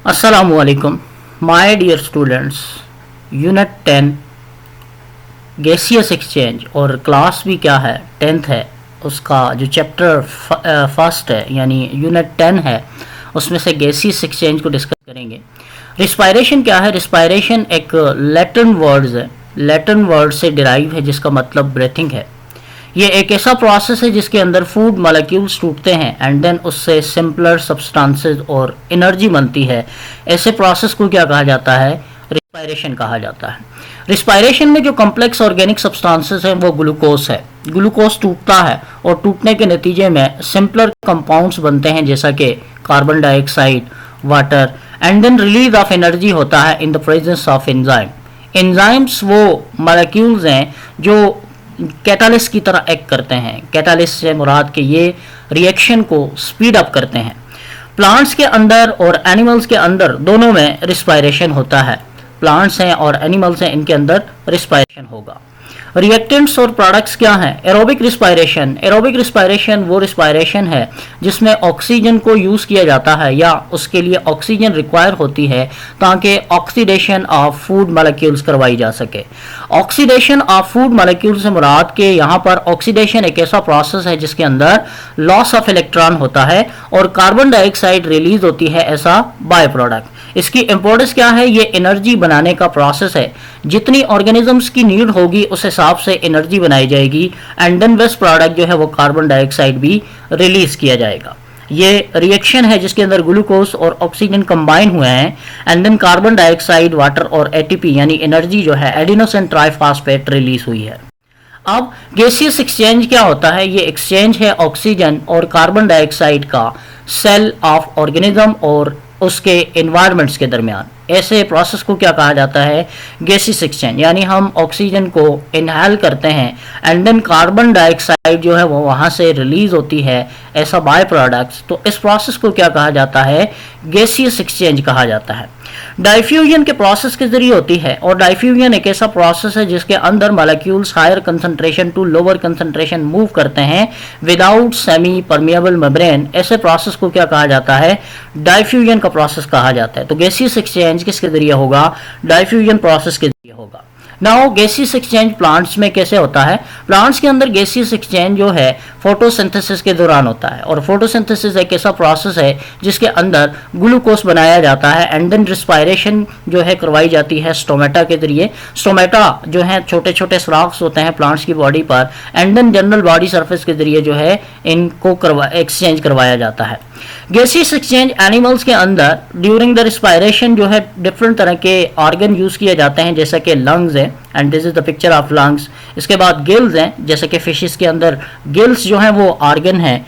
Assalamualaikum, my dear students. Unit 10 gaseous exchange और class भी क्या है 10th है, उसका जो चैप्टर फर्स्ट है यानी यूनिट 10 है उसमें से गैसियस एक्सचेंज को डिस्कस करेंगे। रिस्पायरेशन क्या है? रिस्पायरेशन एक लैटिन वर्ड्स है, लैटिन वर्ड से डिराइव है जिसका मतलब ब्रीथिंग है। ये एक ऐसा प्रोसेस है जिसके अंदर फूड मॉलिक्यूल्स टूटते हैं एंड देन उससे सिंपलर सब्सटेंसेस और एनर्जी बनती है। ऐसे प्रोसेस को क्या कहा जाता है? रिस्पायरेशन कहा जाता है। रिस्पायरेशन में जो कॉम्प्लेक्स ऑर्गेनिक सब्सटेंसेस हैं वो ग्लूकोज है। ग्लूकोज टूटता है और टूटने के नतीजे में सिंपलर कंपाउंड्स बनते हैं जैसा कि carbon dioxide, water and then release of energy होता है in the presence of enzyme. Enzymes वो मॉलिक्यूल्स हैं जो कैटालिस्ट की तरह एक्ट करते हैं। कैटालिस्ट से मुराद के ये रिएक्शन को स्पीड अप करते हैं। प्लांट्स के अंदर और एनिमल्स के अंदर दोनों में रिस्पायरेशन होता है। प्लांट्स हैं और एनिमल्स हैं, इनके अंदर रिस्पायरेशन होगा। रिएक्टेंट्स और प्रोडक्ट्स क्या हैं? Aerobic respiration. एरोबिक रिस्पायरेशन वो रिस्पायरेशन है जिसमें ऑक्सीजन को यूज़ किया जाता है या उसके लिए ऑक्सीजन रिक्वायर होती है ताकि ऑक्सीडेशन ऑफ फूड मॉलिक्यूल्स करवाई जा सके। ऑक्सीडेशन ऑफ फूड मॉलिक्यूल्स से मुराद के यहाँ पर ऑक्सीडेशन एक ऐसा प्रोसेस है जिसके अंदर लॉस ऑफ इलेक्ट्रॉन होता है और कार्बन डाइऑक्साइड रिलीज होती है ऐसा बाय प्रोडक्ट। इसकी इंपॉर्टेंस क्या है? ये एनर्जी बनाने का प्रोसेस है। जितनी ऑर्गेनिजम्स की नीड होगी उस हिसाब से एनर्जी बनाई जाएगी एंड देन वेस्ट प्रोडक्ट जो है वो कार्बन डाइऑक्साइड भी रिलीज किया जाएगा। ये रिएक्शन है जिसके अंदर ग्लूकोज और ऑक्सीजन कंबाइन हुए हैं and then carbon dioxide, water और एटीपी यानी एनर्जी जो है एडिनोसिन ट्राइफॉस्फेट रिलीज हुई है। अब गैसियस एक्सचेंज क्या होता है? ये एक्सचेंज है ऑक्सीजन और कार्बन डाइऑक्साइड का सेल ऑफ ऑर्गेनिज्म और उसके एनवायरमेंट्स के दरमियान। ऐसे प्रोसेस को क्या कहा जाता है? Gaseous exchange. यानी हम ऑक्सीजन को इनहेल करते हैं एंड देन कार्बन डाइऑक्साइड जो है वो वहाँ से रिलीज होती है ऐसा बाय प्रोडक्ट्स। तो इस प्रोसेस को क्या कहा जाता है? गैसियस एक्सचेंज कहा जाता है। डाइफ्यूजन के प्रोसेस के जरिए होती है और डाइफ्यूजन एक ऐसा प्रोसेस है जिसके अंदर molecules higher concentration to lower concentration move करते हैं विदाउट सेमी परमिएबल मेम्ब्रेन। ऐसे प्रोसेस को क्या कहा जाता है? डाइफ्यूजन का प्रोसेस कहा जाता है। तो गैसियस एक्सचेंज किसके जरिए होगा? डाइफ्यूजन प्रोसेस के जरिए होगा। नाउ गैसियस एक्सचेंज प्लांट्स में कैसे होता है? प्लांट्स के अंदर गैसियस एक्सचेंज जो है फोटोसिंथेसिस के दौरान होता है और फोटोसिंथेसिस एक ऐसा प्रोसेस है जिसके अंदर ग्लूकोज बनाया जाता है एंड देन रिस्पायरेशन जो है करवाई जाती है स्टोमेटा के जरिए। स्टोमेटा जो है छोटे छोटे सुराख्स होते हैं प्लांट्स की बॉडी पर and then general body surface के जरिए जो है इनको एक्सचेंज करवाया जाता है। गैसियस एक्सचेंज एनिमल्स के अंदर ड्यूरिंग द रिस्पायरेशन जो है डिफरेंट तरह के ऑर्गन यूज किए जाते हैं जैसा कि लंग्स है and this is the picture of lungs. इसके बाद गिल्स हैं जैसे कि फिशेस के अंदर गिल्स जो हैं वो ऑर्गन हैं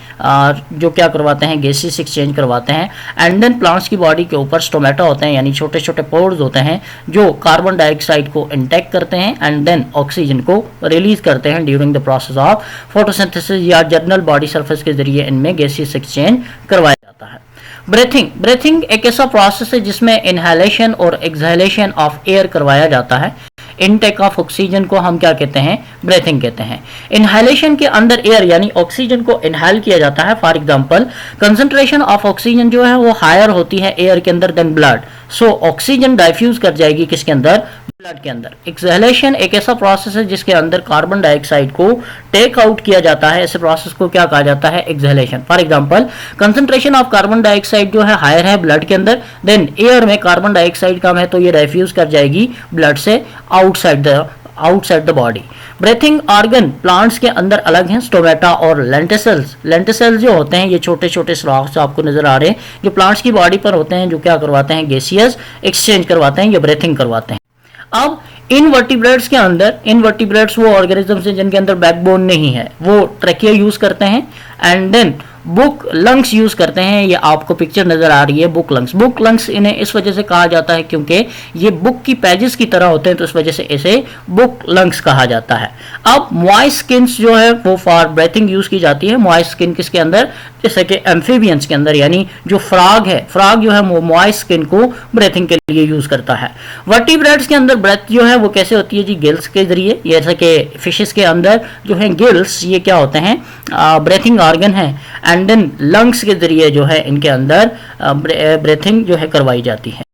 जो क्या करवाते हैं? गैसियस एक्सचेंज करवाते हैं एंड देन प्लांट्स की बॉडी के ऊपर स्टोमेटा होते हैं यानी छोटे छोटे पोर्स होते हैं जो कार्बन डाइऑक्साइड को इंटेक करते हैं एंड देन ऑक्सीजन को रिलीज करते हैं during the process of photosynthesis या जनरल बॉडी सरफेस के जरिए इनमें गैसियस एक्सचेंज करवाया जाता है। ब्रीथिंग। ब्रीथिंग एक ऐसा प्रोसेस है जिसमें इनहेलेशन और एक्सहेलेशन ऑफ एयर करवाया जाता है। इनटेक ऑफ ऑक्सीजन को हम क्या कहते हैं? ब्रीथिंग कहते हैं। इनहेलेशन के अंदर एयर यानी ऑक्सीजन को इनहेल किया जाता है। For example concentration of oxygen जो है वो हायर होती है एयर के अंदर देन ब्लड, सो ऑक्सीजन डाइफ्यूज कर जाएगी किसके अंदर? ब्लड के अंदर। एक्सहेलेशन एक ऐसा प्रोसेस है जिसके अंदर कार्बन डाइऑक्साइड को टेक आउट किया जाता है। ऐसे प्रोसेस को क्या कहा जाता है? Exhalation. For example concentration of carbon dioxide जो है हायर है ब्लड के अंदर, देन एयर में कार्बन डाइऑक्साइड कम है तो ये डाइफ्यूज कर जाएगी ब्लड से outside the body. Breathing organ plants के अंदर अलग हैं, स्टोमेटा और लेंटिसेल्स। लेंटिसेल्स जो होते हैं ये छोटे छोटे सुराख आपको नजर आ रहे हैं जो प्लांट्स की बॉडी पर होते हैं जो क्या करवाते हैं? गैसियस एक्सचेंज करवाते हैं या ब्रीथिंग करवाते हैं। अब इनवर्टिब्रेट्स के अंदर, इनवर्टिब्रेट्स वो ऑर्गेनिजम्स हैं जिनके अंदर बैकबोन नहीं है, वो ट्रैकिया यूज करते हैं and then book lungs use करते हैं। ये आपको पिक्चर नजर आ रही है बुक लंग्स। बुक लंग्स इन्हें इस वजह से कहा जाता है क्योंकि ये बुक की पेजेस की तरह होते हैं तो इस वजह से इसे बुक लंग्स कहा जाता है। अब मॉइस्ट स्किन जो है वो फॉर ब्रीथिंग यूज की जाती है। मॉइस्ट स्किन किसके अंदर? जैसे कि एम्फीबियंस के अंदर, यानी जो फ्रॉग है, फ्रॉग जो है वो मॉइस्ट स्किन को ब्रीथिंग के लिए यूज करता है। वर्टिब्रेट्स के अंदर ब्रेथ जो है वो कैसे होती है जी, गिल्स के जरिए। जैसे कि फिशेस के अंदर जो है गिल्स, ये क्या होते हैं, ब्रीथिंग ऑर्गन है। एंड देन लंग्स के जरिए जो है इनके अंदर ब्रीथिंग जो है करवाई जाती है।